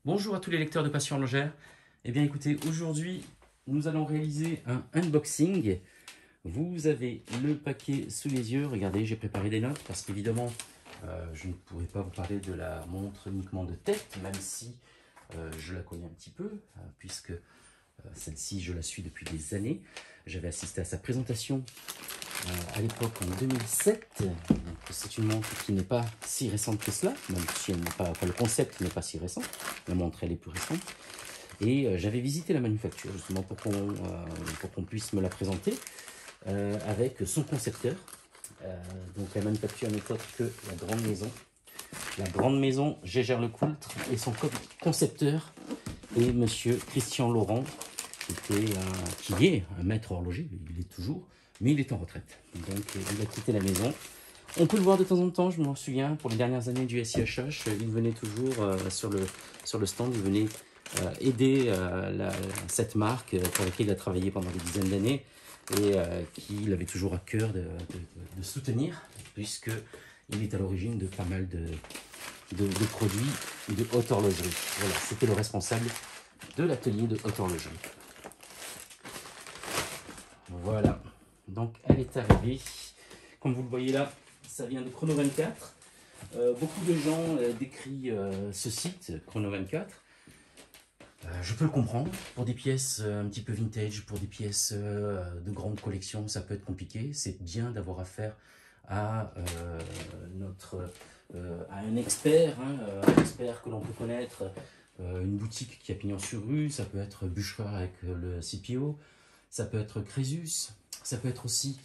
Bonjour à tous les lecteurs de Passion Horlogère. Eh bien écoutez, aujourd'hui nous allons réaliser un unboxing. Vous avez le paquet sous les yeux. Regardez, j'ai préparé des notes parce qu'évidemment je ne pourrais pas vous parler de la montre uniquement de tête, même si je la connais un petit peu, puisque celle-ci je la suis depuis des années. J'avais assisté à sa présentation à l'époque en 2007. C'est une montre qui n'est pas si récente que cela, même si elle n'est pas, enfin, le concept n'est pas si récent. La montre elle est plus récente. Et j'avais visité la manufacture justement pour qu'on puisse me la présenter avec son concepteur. Donc la manufacture n'est autre que la grande maison. La grande maison Jaeger-LeCoultre et son concepteur est monsieur Christian Laurent, qui est un maître horloger, il est toujours, mais il est en retraite. Donc il a quitté la maison. On peut le voir de temps en temps, je m'en souviens, pour les dernières années du SIHH, il venait toujours sur le stand, il venait aider cette marque pour laquelle il a travaillé pendant des dizaines d'années et qu'il avait toujours à cœur de soutenir, puisqu'il est à l'origine de pas mal de produits de haute horlogerie. Voilà, c'était le responsable de l'atelier de haute horlogerie. Voilà, donc elle est arrivée. Comme vous le voyez là, ça vient de Chrono24. Beaucoup de gens décrient ce site, Chrono24. Je peux le comprendre. Pour des pièces un petit peu vintage, pour des pièces de grande collection, ça peut être compliqué. C'est bien d'avoir affaire à un expert, un expert que l'on peut connaître, une boutique qui a pignon sur rue. Ça peut être Bucherer avec le CPO, ça peut être Crésus, ça peut être aussi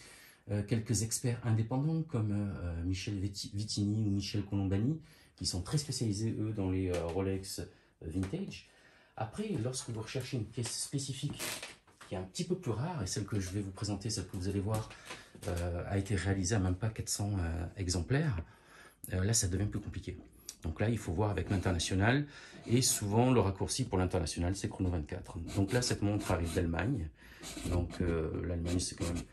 quelques experts indépendants comme Michel Vitini ou Michel Colombani, qui sont très spécialisés, eux, dans les Rolex vintage. Après, lorsque vous recherchez une pièce spécifique qui est un petit peu plus rare, et celle que je vais vous présenter, celle que vous allez voir, a été réalisée à même pas 400 exemplaires, là, ça devient plus compliqué. Donc là, il faut voir avec l'international, et souvent, le raccourci pour l'international, c'est Chrono24. Donc là, cette montre arrive d'Allemagne. Donc l'Allemagne, c'est quand même...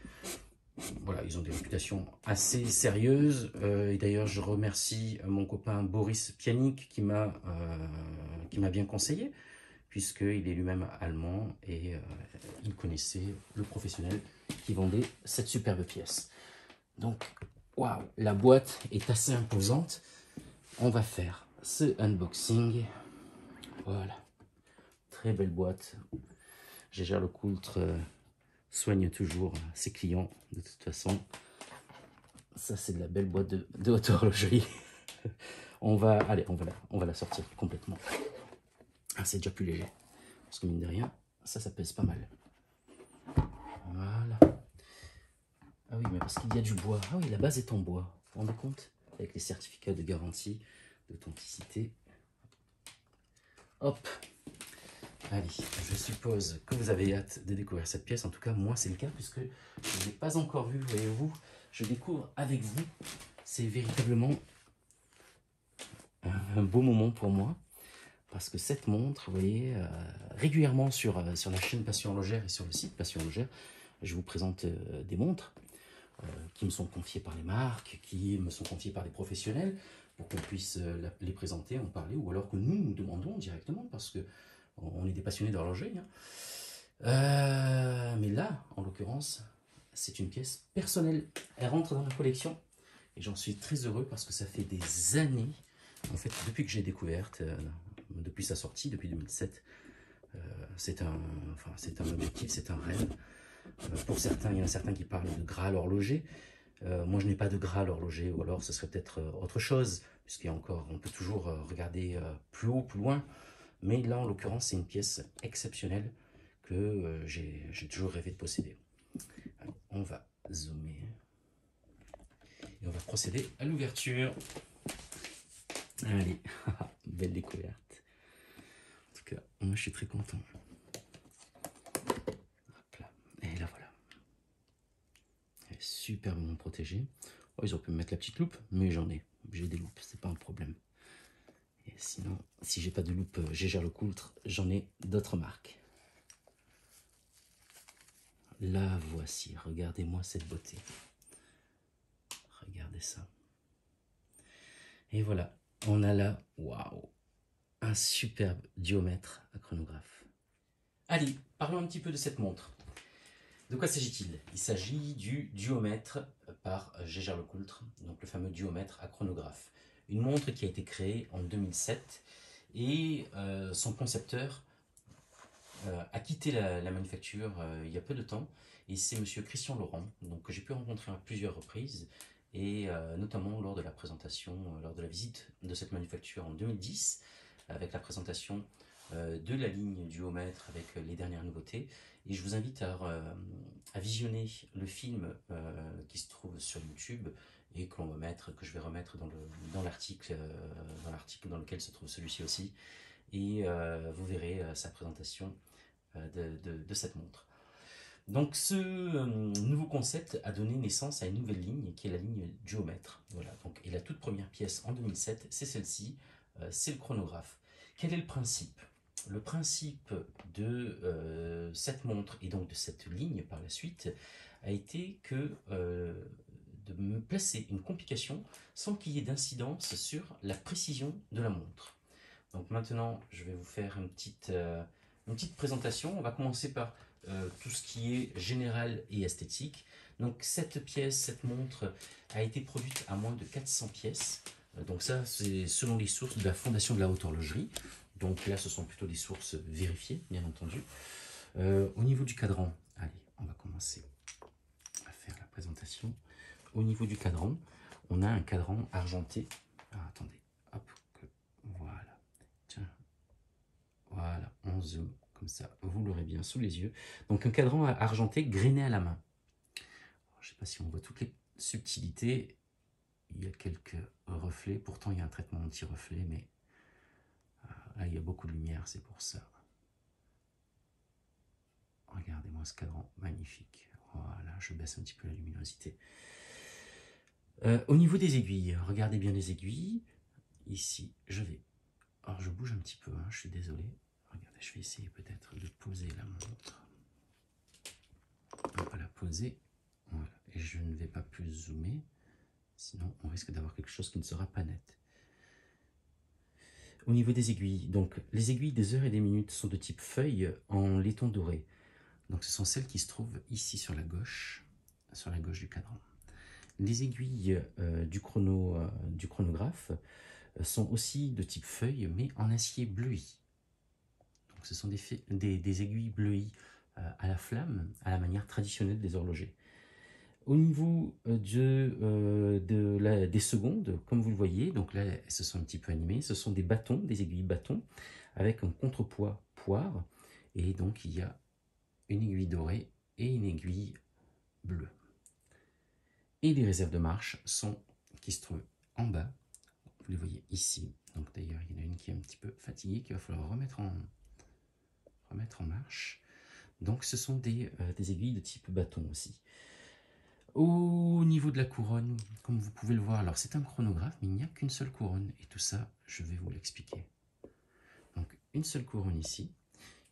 Voilà, ils ont des réputations assez sérieuses. Et d'ailleurs, je remercie mon copain Boris Pianik qui m'a bien conseillé, puisqu'il est lui-même allemand et il connaissait le professionnel qui vendait cette superbe pièce. Donc, waouh, la boîte est assez imposante. On va faire ce unboxing. Voilà, très belle boîte. Jaeger-LeCoultre soigne toujours ses clients de toute façon. Ça, c'est de la belle boîte de haute horlogerie. On va la sortir complètement. Ah, c'est déjà plus léger. Parce que mine de rien, ça pèse pas mal. Voilà. Ah oui, mais parce qu'il y a du bois. Ah oui, la base est en bois. Vous vous rendez compte? Avec les certificats de garantie, d'authenticité. Hop. Allez, je suppose que vous avez hâte de découvrir cette pièce. En tout cas, moi, c'est le cas, puisque je ne l'ai pas encore vue, voyez-vous. Je découvre avec vous. C'est véritablement un beau moment pour moi. Parce que cette montre, vous voyez, régulièrement sur la chaîne Passion Horlogère et sur le site Passion Horlogère, je vous présente des montres qui me sont confiées par les marques, qui me sont confiées par des professionnels, pour qu'on puisse les présenter, en parler, ou alors que nous demandons directement, parce que on est des passionnés d'horlogerie. Mais là, en l'occurrence, c'est une pièce personnelle. Elle rentre dans ma collection, et j'en suis très heureux, parce que ça fait des années, en fait, depuis que j'ai découverte, depuis sa sortie, depuis 2007, c'est un objectif, c'est un rêve. Pour certains, il y en a certains qui parlent de Graal horloger. Moi, je n'ai pas de Graal horloger, ou alors ce serait peut-être autre chose, puisqu'il y a encore, on peut toujours regarder plus haut, plus loin. Mais là, en l'occurrence, c'est une pièce exceptionnelle que j'ai toujours rêvé de posséder. Alors, on va zoomer et on va procéder à l'ouverture. Allez, belle découverte. En tout cas, moi, je suis très content. Hop là. Et là, voilà. Elle est superbement protégée. Oh, ils auraient pu me mettre la petite loupe, mais j'en ai. J'ai des loupes, c'est pas un problème. Et sinon, si j'ai pas de loupe Jaeger-LeCoultre, j'en ai d'autres marques. La voici, regardez-moi cette beauté. Regardez ça. Et voilà, on a là, waouh, un superbe duomètre à chronographe. Allez, parlons un petit peu de cette montre. De quoi s'agit-il? Il s'agit du duomètre par Jaeger-LeCoultre, donc le fameux duomètre à chronographe. Une montre qui a été créée en 2007 et son concepteur a quitté la manufacture il y a peu de temps, et c'est monsieur Christian Laurent, donc, que j'ai pu rencontrer à plusieurs reprises, et notamment lors de la présentation, lors de la visite de cette manufacture en 2010, avec la présentation de la ligne duomètre avec les dernières nouveautés. Et je vous invite à visionner le film qui se trouve sur YouTube et que je vais remettre dans l'article dans lequel se trouve celui-ci aussi. Et vous verrez sa présentation de cette montre. Donc ce nouveau concept a donné naissance à une nouvelle ligne qui est la ligne duomètre. Voilà. Donc, et la toute première pièce en 2007, c'est celle-ci, c'est le chronographe. Quel est le principe? Le principe de cette montre et donc de cette ligne par la suite a été de me placer une complication sans qu'il y ait d'incidence sur la précision de la montre. Donc maintenant, je vais vous faire une petite présentation. On va commencer par tout ce qui est général et esthétique. Donc cette pièce, cette montre, a été produite à moins de 400 pièces. Donc ça, c'est selon les sources de la Fondation de la Haute Horlogerie. Donc là, ce sont plutôt des sources vérifiées, bien entendu. Au niveau du cadran, allez, on va commencer à faire la présentation. Au niveau du cadran, on a un cadran argenté. Ah, attendez, hop, voilà. Tiens, voilà, on zoom, comme ça, vous l'aurez bien sous les yeux. Donc un cadran argenté grainé à la main. Alors, je ne sais pas si on voit toutes les subtilités. Il y a quelques reflets, pourtant il y a un traitement anti-reflet, mais là il y a beaucoup de lumière, c'est pour ça. Regardez-moi ce cadran, magnifique. Voilà, je baisse un petit peu la luminosité. Au niveau des aiguilles, regardez bien les aiguilles. Ici, alors je bouge un petit peu, hein, je suis désolé. Regardez, je vais essayer peut-être de poser la montre. On va la poser. Voilà. Et je ne vais pas plus zoomer, sinon on risque d'avoir quelque chose qui ne sera pas net. Au niveau des aiguilles, donc les aiguilles des heures et des minutes sont de type feuille en laiton doré. Donc ce sont celles qui se trouvent ici sur la gauche du cadran. Les aiguilles du chronographe sont aussi de type feuille, mais en acier bleui. Donc ce sont des aiguilles bleuies à la flamme, à la manière traditionnelle des horlogers. Au niveau des secondes, comme vous le voyez, donc là, elles se sont un petit peu animées, ce sont des bâtons, des aiguilles bâtons, avec un contrepoids poire, et donc il y a une aiguille dorée et une aiguille bleue. Et les réserves de marche qui se trouvent en bas, vous les voyez ici, donc d'ailleurs il y en a une qui est un petit peu fatiguée, qu'il va falloir remettre en marche. Donc ce sont des aiguilles de type bâton aussi. Au niveau de la couronne, comme vous pouvez le voir, alors c'est un chronographe, mais il n'y a qu'une seule couronne. Et tout ça, je vais vous l'expliquer. Donc une seule couronne ici,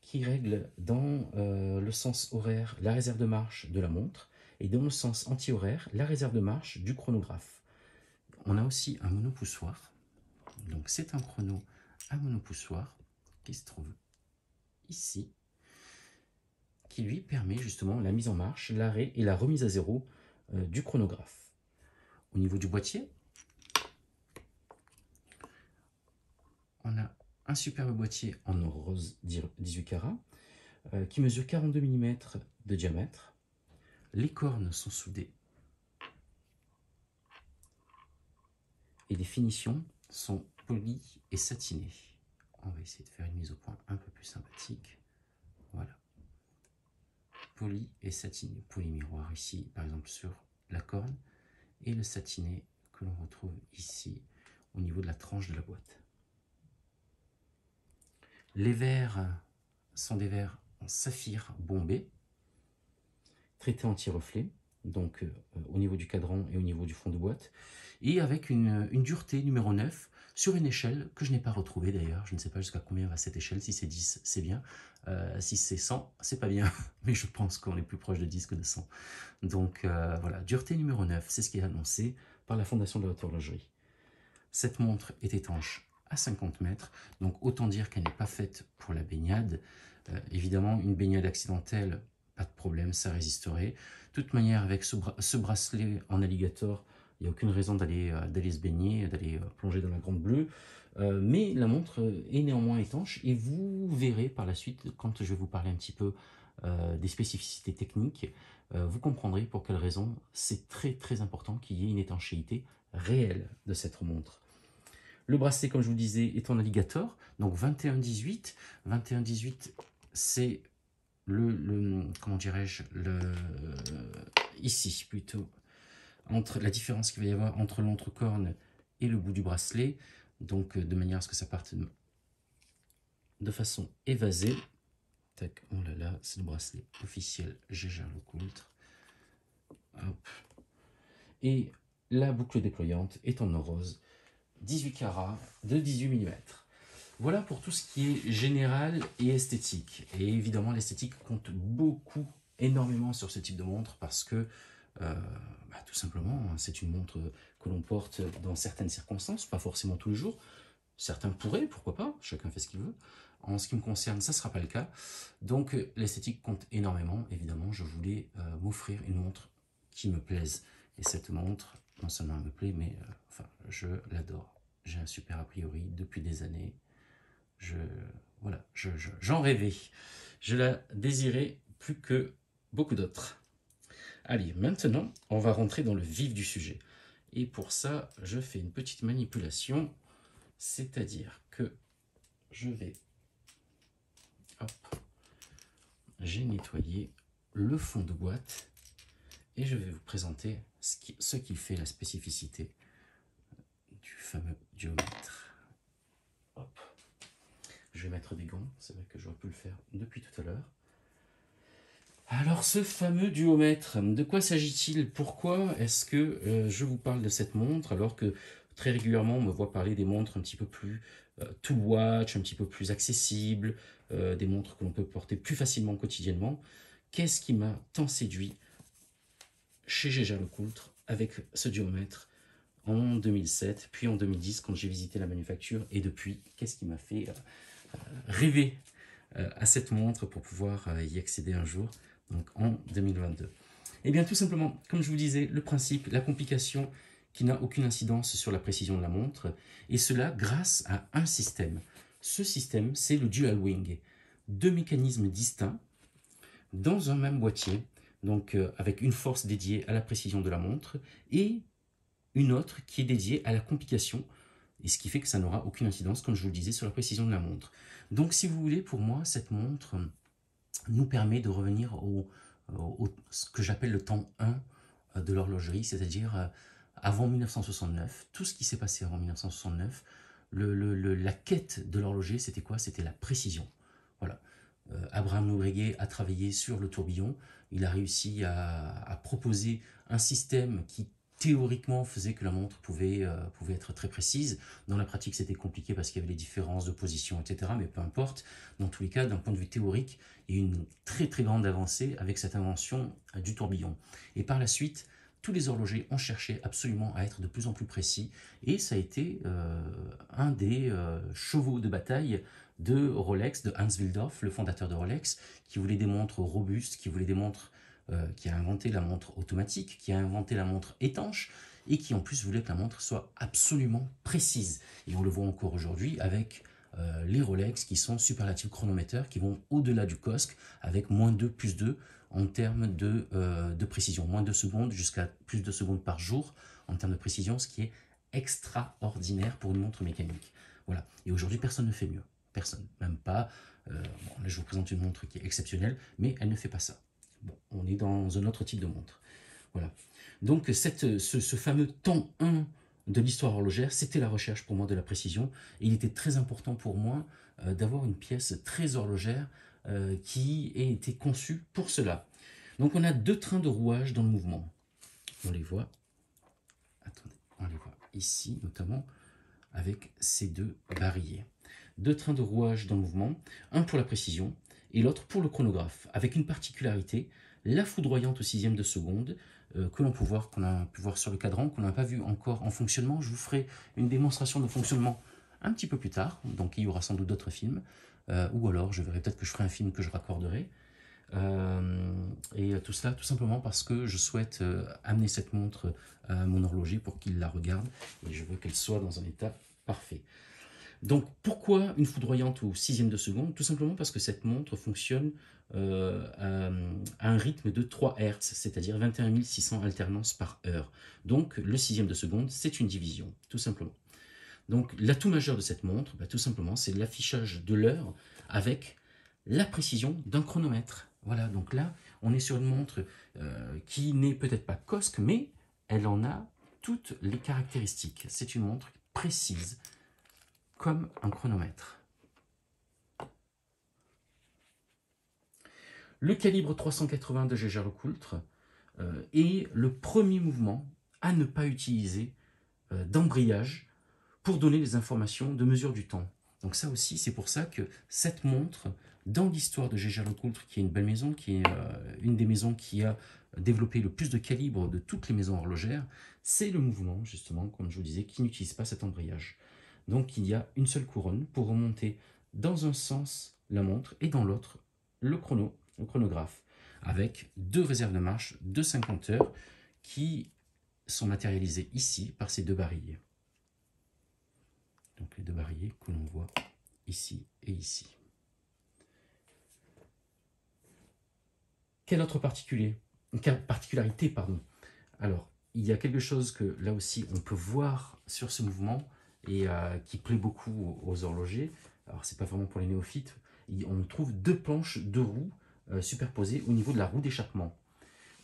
qui règle dans le sens horaire la réserve de marche de la montre, et dans le sens anti-horaire la réserve de marche du chronographe. On a aussi un monopoussoir. Donc c'est un chrono à monopoussoir qui se trouve ici, qui lui permet justement la mise en marche, l'arrêt et la remise à zéro du chronographe. Au niveau du boîtier, on a un superbe boîtier en or rose 18 carats qui mesure 42 mm de diamètre. Les cornes sont soudées et les finitions sont polies et satinées. On va essayer de faire une mise au point un peu plus sympathique. Voilà. Poli et satiné. Poli miroir ici, par exemple, sur la corne, et le satiné que l'on retrouve ici au niveau de la tranche de la boîte. Les verres sont des verres en saphir bombé, traités anti-reflet, donc au niveau du cadran et au niveau du fond de boîte, et avec une dureté numéro 9 sur une échelle que je n'ai pas retrouvée d'ailleurs. Je ne sais pas jusqu'à combien va cette échelle. Si c'est 10, c'est bien. Si c'est 100, c'est pas bien. Mais je pense qu'on est plus proche de 10 que de 100. Donc voilà, dureté numéro 9, c'est ce qui est annoncé par la Fondation de la Haute Horlogerie. Cette montre est étanche à 50 mètres. Donc autant dire qu'elle n'est pas faite pour la baignade. Évidemment, une baignade accidentelle, pas de problème, ça résisterait. De toute manière, avec ce bracelet en alligator, il n'y a aucune raison d'aller se baigner, d'aller plonger dans la grande bleue. Mais la montre est néanmoins étanche et vous verrez par la suite, quand je vais vous parler un petit peu des spécificités techniques, vous comprendrez pour quelle raison c'est très très important qu'il y ait une étanchéité réelle de cette montre. Le bracelet, comme je vous le disais, est en alligator, donc 21-18. 21-18, c'est comment dirais-je, ici plutôt, entre la différence qu'il va y avoir entre l'entrecorne et le bout du bracelet, donc de manière à ce que ça parte de façon évasée. Tac, oh là là, c'est le bracelet officiel Jaeger-LeCoultre. Hop. Et la boucle déployante est en or rose, 18 carats de 18 mm. Voilà pour tout ce qui est général et esthétique. Et évidemment, l'esthétique compte beaucoup, énormément sur ce type de montre parce que, tout simplement, c'est une montre que l'on porte dans certaines circonstances, pas forcément tous les jours. Certains pourraient, pourquoi pas, chacun fait ce qu'il veut. En ce qui me concerne, ça ne sera pas le cas. Donc l'esthétique compte énormément. Évidemment, je voulais m'offrir une montre qui me plaise. Et cette montre, non seulement elle me plaît, mais je l'adore. J'ai un super a priori depuis des années. Voilà, j'en rêvais. Je la désirais plus que beaucoup d'autres. Allez, maintenant, on va rentrer dans le vif du sujet. Et pour ça, je fais une petite manipulation. C'est-à-dire que je vais... Hop, j'ai nettoyé le fond de boîte et je vais vous présenter ce qui fait la spécificité du fameux duomètre. Hop. Je vais mettre des gants, c'est vrai que j'aurais pu le faire depuis tout à l'heure. Alors ce fameux duomètre, de quoi s'agit-il? Pourquoi est-ce que je vous parle de cette montre alors que très régulièrement on me voit parler des montres un petit peu plus tool watch, un petit peu plus accessibles, des montres que l'on peut porter plus facilement quotidiennement? Qu'est-ce qui m'a tant séduit chez Jaeger-LeCoultre avec ce duomètre en 2007, puis en 2010 quand j'ai visité la manufacture, et depuis, qu'est-ce qui m'a fait rêver à cette montre pour pouvoir y accéder un jour, donc en 2022. Eh bien tout simplement, comme je vous disais, le principe, la complication qui n'a aucune incidence sur la précision de la montre, et cela grâce à un système. Ce système, c'est le Dual Wing. Deux mécanismes distincts dans un même boîtier, donc avec une force dédiée à la précision de la montre et une autre qui est dédiée à la complication, et ce qui fait que ça n'aura aucune incidence, comme je vous le disais, sur la précision de la montre. Donc si vous voulez, pour moi, cette montre nous permet de revenir ce que j'appelle le temps 1 de l'horlogerie, c'est-à-dire avant 1969, tout ce qui s'est passé avant 1969, la quête de l'horloger, c'était quoi? C'était la précision. Voilà. Abraham Breguet a travaillé sur le tourbillon, il a réussi à proposer un système qui théoriquement faisait que la montre pouvait être très précise. Dans la pratique, c'était compliqué parce qu'il y avait des différences de position, etc. Mais peu importe. Dans tous les cas, d'un point de vue théorique, il y a eu une très très grande avancée avec cette invention du tourbillon. Et par la suite, tous les horlogers ont cherché absolument à être de plus en plus précis. Et ça a été un des chevaux de bataille de Rolex, de Hans Wilsdorf, le fondateur de Rolex, qui voulait des montres robustes, qui voulait des montres qui a inventé la montre automatique, qui a inventé la montre étanche, et qui en plus voulait que la montre soit absolument précise. Et on le voit encore aujourd'hui avec les Rolex qui sont superlative chronométeurs, qui vont au-delà du COSC, avec moins 2, plus 2 en termes de précision. Moins 2 secondes jusqu'à plus de secondes par jour en termes de précision, ce qui est extraordinaire pour une montre mécanique. Voilà. Et aujourd'hui, personne ne fait mieux. Personne. Même pas. Bon, là, je vous présente une montre qui est exceptionnelle, mais elle ne fait pas ça. Bon, on est dans un autre type de montre. Voilà. Donc ce fameux temps 1 de l'histoire horlogère, c'était la recherche pour moi de la précision. Et il était très important pour moi d'avoir une pièce très horlogère qui ait été conçue pour cela. Donc on a deux trains de rouage dans le mouvement. On les voit. Attendez, on les voit ici notamment avec ces deux barillet. Deux trains de rouage dans le mouvement, un pour la précision et l'autre pour le chronographe, avec une particularité, la foudroyante au 6e de seconde, qu'on a pu voir sur le cadran, qu'on n'a pas vu encore en fonctionnement. Je vous ferai une démonstration de fonctionnement un petit peu plus tard, donc il y aura sans doute d'autres films, ou alors je verrai peut-être que je ferai un film que je raccorderai. Et tout cela tout simplement parce que je souhaite amener cette montre à mon horloger pour qu'il la regarde, et je veux qu'elle soit dans un état parfait. Donc pourquoi une foudroyante au 6e de seconde? Tout simplement parce que cette montre fonctionne à un rythme de 3 Hz, c'est-à-dire 21 600 alternances par heure. Donc le 6e de seconde, c'est une division, tout simplement. Donc l'atout majeur de cette montre, bah, tout simplement, c'est l'affichage de l'heure avec la précision d'un chronomètre. Voilà, donc là, on est sur une montre qui n'est peut-être pas COSC, mais elle en a toutes les caractéristiques. C'est une montre précise, comme un chronomètre. Le calibre 380 de Jaeger-LeCoultre est le premier mouvement à ne pas utiliser d'embrayage pour donner les informations de mesure du temps. Donc ça aussi, c'est pour ça que cette montre, dans l'histoire de Jaeger-LeCoultre, qui est une belle maison, qui est une des maisons qui a développé le plus de calibre de toutes les maisons horlogères, c'est le mouvement, justement, comme je vous disais, qui n'utilise pas cet embrayage. Donc il y a une seule couronne pour remonter dans un sens la montre et dans l'autre le chronographe, avec 2 réserves de marche de 50 heures qui sont matérialisées ici par ces 2 barilles. Donc les 2 barilles que l'on voit ici et ici. Quelle autre particularité, pardon. Alors, il y a quelque chose que là aussi on peut voir sur ce mouvement et qui plaît beaucoup aux horlogers. Alors c'est pas vraiment pour les néophytes. On trouve 2 planches de roues superposées au niveau de la roue d'échappement.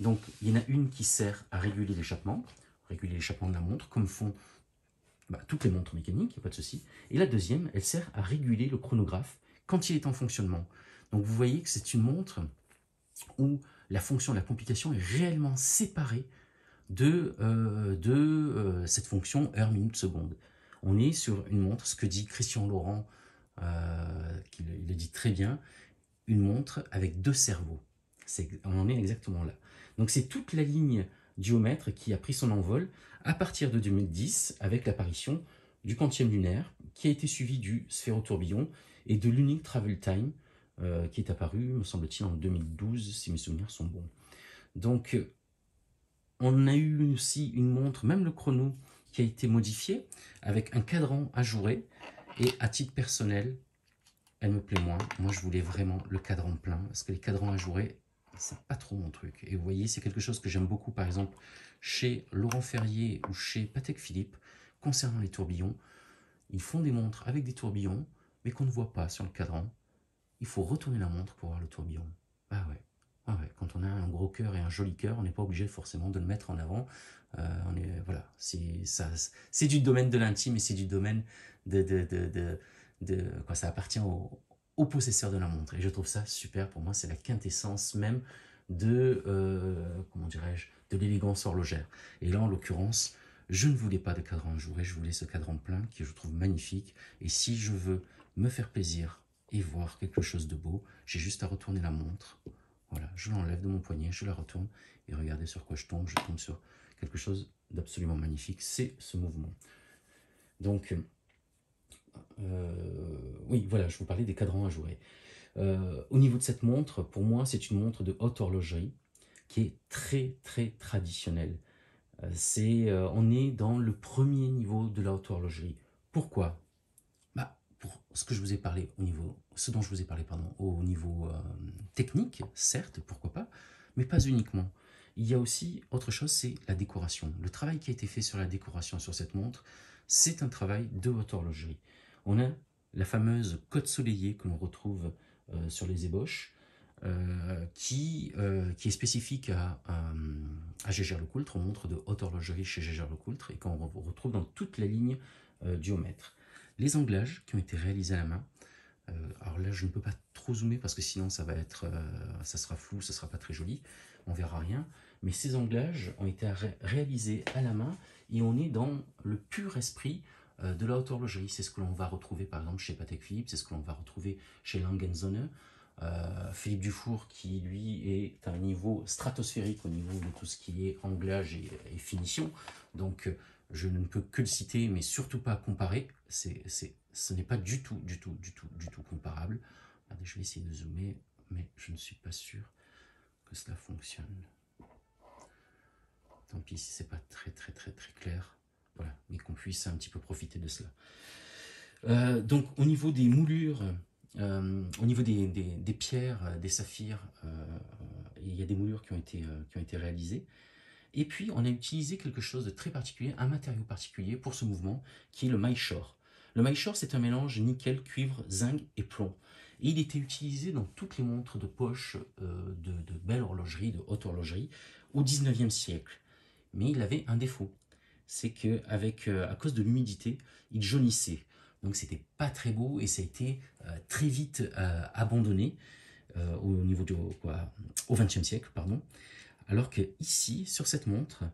Donc il y en a une qui sert à réguler l'échappement de la montre, comme font toutes les montres mécaniques, il n'y a pas de souci. Et la deuxième, elle sert à réguler le chronographe quand il est en fonctionnement. Donc vous voyez que c'est une montre où la fonction de la complication est réellement séparée de cette fonction heure, minute, seconde. On est sur une montre, ce que dit Christian Laurent, il le dit très bien, une montre avec 2 cerveaux. On en est exactement là. Donc c'est toute la ligne Duomètre qui a pris son envol à partir de 2010 avec l'apparition du quantième lunaire qui a été suivi du sphéro-tourbillon et de l'Unique Travel Time qui est apparu, me semble-t-il, en 2012 si mes souvenirs sont bons. Donc on a eu aussi une montre, même le chrono, qui a été modifié avec un cadran ajouré, et à titre personnel, elle me plaît moins. Moi, je voulais vraiment le cadran plein, parce que les cadrans ajourés, c'est pas trop mon truc. Et vous voyez, c'est quelque chose que j'aime beaucoup, par exemple, chez Laurent Ferrier ou chez Patek Philippe, concernant les tourbillons. Ils font des montres avec des tourbillons, mais qu'on ne voit pas sur le cadran. Il faut retourner la montre pour voir le tourbillon. Ah ouais. Ah ouais. Quand on a un gros cœur et un joli cœur, on n'est pas obligé forcément de le mettre en avant. Voilà, c'est du domaine de l'intime et c'est du domaine quoi, ça appartient au possesseur de la montre. Et je trouve ça super. Pour moi, c'est la quintessence même comment dirais-je, de l'élégance horlogère. Et là, en l'occurrence, je ne voulais pas de cadran ajouré, je voulais ce cadran plein qui je trouve magnifique. Et si je veux me faire plaisir et voir quelque chose de beau, j'ai juste à retourner la montre. Voilà, je l'enlève de mon poignet, je la retourne et regardez sur quoi je tombe sur quelque chose d'absolument magnifique, c'est ce mouvement. Donc, oui, voilà, je vous parlais des cadrans ajourés. Au niveau de cette montre, pour moi, c'est une montre de haute horlogerie qui est très, très traditionnelle. On est dans le premier niveau de la haute horlogerie. Pourquoi? Pour ce que je vous ai parlé ce dont je vous ai parlé, pardon, au niveau technique, certes, pourquoi pas, mais pas uniquement. Il y a aussi autre chose, c'est la décoration. Le travail qui a été fait sur la décoration sur cette montre, c'est un travail de haute horlogerie. On a la fameuse cote soleillée que l'on retrouve sur les ébauches, qui est spécifique à Jaeger-LeCoultre, montre de haute horlogerie chez Jaeger-LeCoultre, et qu'on retrouve dans toute la ligne Duomètre. Les anglages qui ont été réalisés à la main, alors là je ne peux pas trop zoomer parce que sinon ça sera flou, ça sera pas très joli, on verra rien, mais ces anglages ont été réalisés à la main et on est dans le pur esprit de la haute horlogerie. C'est ce que l'on va retrouver par exemple chez Patek Philippe, c'est ce que l'on va retrouver chez Lang & Söhne. Philippe Dufour qui lui est à un niveau stratosphérique au niveau de tout ce qui est anglage et finition, donc je ne peux que le citer, mais surtout pas comparer. Ce n'est pas du tout comparable. Regardez, je vais essayer de zoomer, mais je ne suis pas sûr que cela fonctionne. Tant pis si c'est pas très clair. Voilà, mais qu'on puisse un petit peu profiter de cela. Donc au niveau des moulures, au niveau des pierres, des saphirs, il y a des moulures qui ont été réalisées. Et puis on a utilisé quelque chose de très particulier, un matériau particulier pour ce mouvement, qui est le maillechort. Le maillechort, c'est un mélange nickel, cuivre, zinc et plomb. Et il était utilisé dans toutes les montres de poche de belle horlogerie, de haute horlogerie, au 19e siècle. Mais il avait un défaut, c'est à cause de l'humidité, il jaunissait. Donc c'était pas très beau et ça a été très vite abandonné au 20e siècle, pardon. Alors que ici, sur cette montre,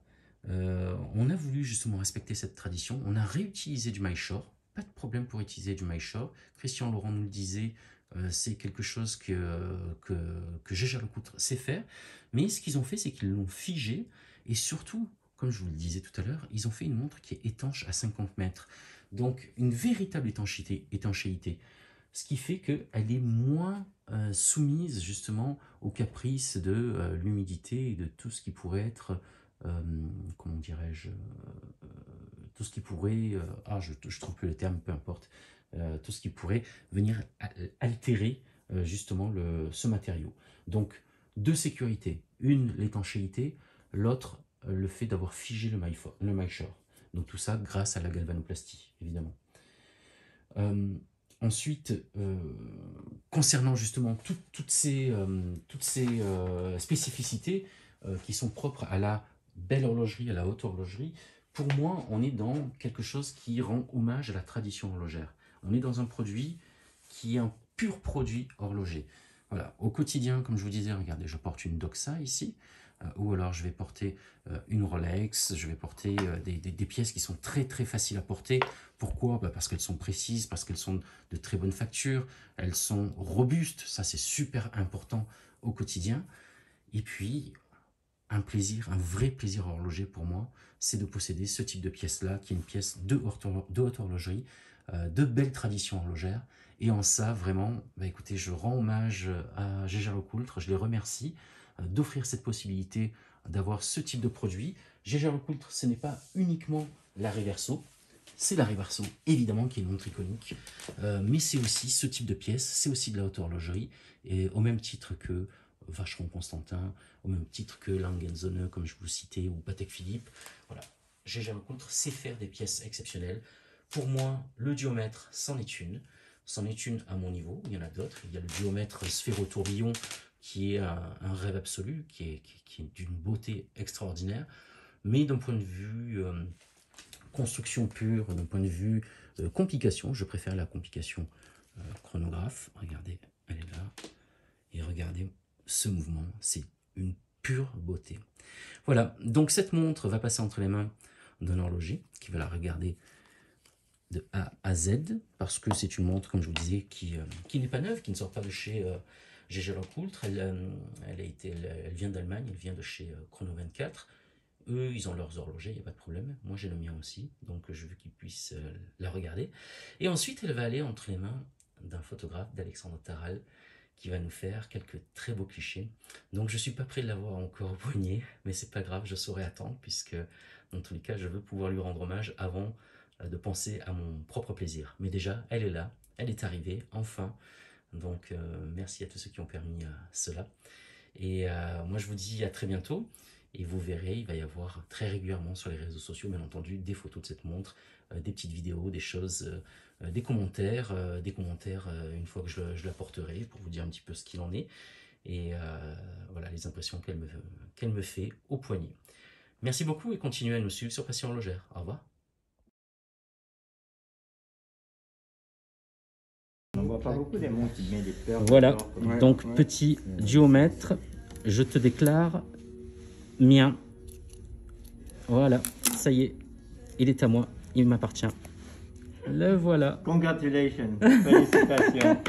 on a voulu justement respecter cette tradition. On a réutilisé du maillechort. Pas de problème pour utiliser du maillechort. Christian Laurent nous le disait, c'est quelque chose que Jaeger-LeCoultre sait faire. Mais ce qu'ils ont fait, c'est qu'ils l'ont figé. Et surtout, comme je vous le disais tout à l'heure, ils ont fait une montre qui est étanche à 50 mètres. Donc, une véritable étanchéité. Ce qui fait qu'elle est moins soumise justement aux caprices de l'humidité et de tout ce qui pourrait être, comment dirais-je, tout ce qui pourrait, je trouve plus le terme, peu importe, tout ce qui pourrait venir altérer justement ce matériau. Donc, deux sécurités, une l'étanchéité, l'autre le fait d'avoir figé le maillechort. Donc tout ça grâce à la galvanoplastie, évidemment. Ensuite, concernant justement toutes ces spécificités qui sont propres à la belle horlogerie, à la haute horlogerie, pour moi, on est dans quelque chose qui rend hommage à la tradition horlogère. On est dans un produit qui est un pur produit horloger. Voilà, au quotidien, comme je vous disais, regardez, je porte une Doxa ici, ou alors je vais porter une Rolex, je vais porter des pièces qui sont très faciles à porter. Pourquoi? Parce qu'elles sont précises, parce qu'elles sont de très bonne facture, elles sont robustes, ça c'est super important au quotidien. Et puis, un vrai plaisir horloger pour moi, c'est de posséder ce type de pièce-là, qui est une pièce de haute horlogerie, de belles traditions horlogères. Et en ça, vraiment, écoutez, je rends hommage à Jaeger-LeCoultre, je les remercie d'offrir cette possibilité d'avoir ce type de produit. Jaeger-LeCoultre, ce n'est pas uniquement la Reverso, c'est la Reverso, évidemment, qui est une montre iconique, mais c'est aussi ce type de pièce, c'est aussi de la haute horlogerie, et au même titre que Vacheron Constantin, au même titre que Lange & Söhne, comme je vous citais, ou Patek Philippe. Voilà, Jaeger-LeCoultre sait faire des pièces exceptionnelles. Pour moi, le duomètre, c'en est une. C'en est une à mon niveau, il y en a d'autres. Il y a le duomètre sphéro-tourbillon, qui est un rêve absolu, qui est d'une beauté extraordinaire. Mais d'un point de vue construction pure, d'un point de vue complication, je préfère la complication chronographe. Regardez, elle est là. Et regardez ce mouvement, c'est une pure beauté. Voilà, donc cette montre va passer entre les mains d'un horloger qui va la regarder de A à Z, parce que c'est une montre, comme je vous disais, qui n'est pas neuve, qui ne sort pas de chez Jaeger-LeCoultre. Elle vient d'Allemagne, elle vient de chez Chrono 24. Eux, ils ont leurs horlogers, il n'y a pas de problème. Moi, j'ai le mien aussi, donc je veux qu'ils puissent la regarder. Et ensuite, elle va aller entre les mains d'un photographe, d'Alexandre Taral, qui va nous faire quelques très beaux clichés. Donc je ne suis pas prêt de l'avoir encore au poignet, mais c'est pas grave, je saurai attendre, puisque dans tous les cas, je veux pouvoir lui rendre hommage avant de penser à mon propre plaisir. Mais déjà, elle est là, elle est arrivée, enfin. Donc merci à tous ceux qui ont permis cela. Et moi je vous dis à très bientôt. Et vous verrez, il va y avoir très régulièrement sur les réseaux sociaux, bien entendu, des photos de cette montre, des petites vidéos, des choses, des commentaires une fois que je la porterai pour vous dire un petit peu ce qu'il en est. Et voilà les impressions qu'elle me fait au poignet. Merci beaucoup et continuez à nous suivre sur Passion Horlogère. Au revoir. On voit pas beaucoup des montres qui mettent des perles. Voilà, donc petit duomètre, je te déclare mien. Voilà, ça y est, il est à moi, il m'appartient. Le voilà. Congratulations, félicitations.